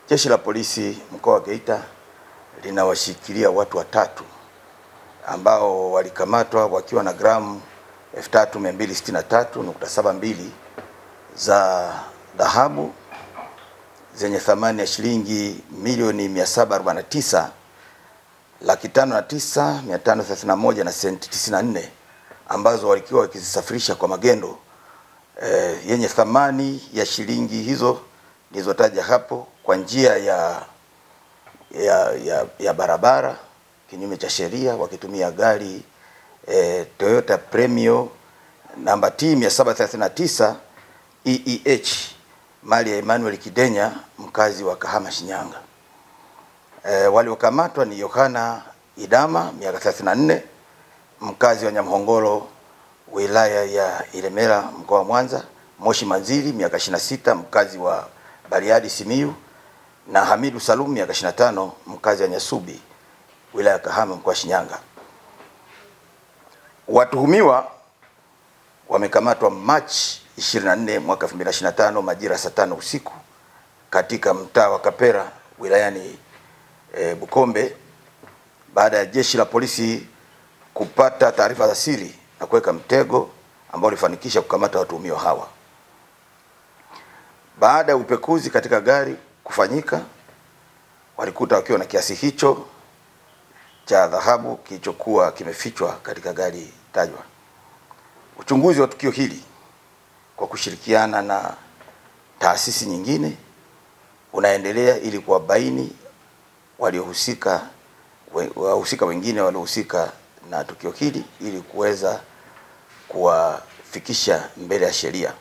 Jeshi la polisi mkoa wa Geita linawashikilia watu watatu ambao walikamatwa wakiwa na gramu 3263.72 za dhahabu zenye thamani ya shilingi milioni 749,509,531 na senti 94 ambazo walikuwa wakizisafirisha kwa magendo yenye thamani ya shilingi hizo nilizotaja hapo kwa njia ya barabara kinyume cha sheria wakitumia gari Toyota Premio namba T 739 EEH mali ya Emmanuel Kidenya mkazi wa Kahama Shinyanga. Waliokamatwa ni Yohana Idama miaka 34 mkazi wa Nyamhongolo wilaya ya Ilemela mkoa wa Mwanza, Moshi Manzili miaka 26 mkazi wa Bariadi Simiyu, na Hamidu Salum miaka 25 mkazi wa Nyasubi wilaya ya Kahama mkoa wa Shinyanga. Watuhumiwa wamekamatwa Machi 24 mwaka 2025 majira saa 5 usiku katika mtaa wa Kapera wilayani Bukombe baada ya jeshi la polisi kupata taarifa za siri na kuweka mtego ambao ulifanikisha kukamata watuhumiwa hawa. Baada ya upekuzi katika gari kufanyika, walikuta wakiwa na kiasi hicho cha dhahabu kilichokuwa kimefichwa katika gari tajwa. Uchunguzi wa tukio hili kwa kushirikiana na taasisi nyingine unaendelea ili kuwabaini wahusika wengine waliohusika na tukio hili ili kuweza kuwafikisha mbele ya sheria.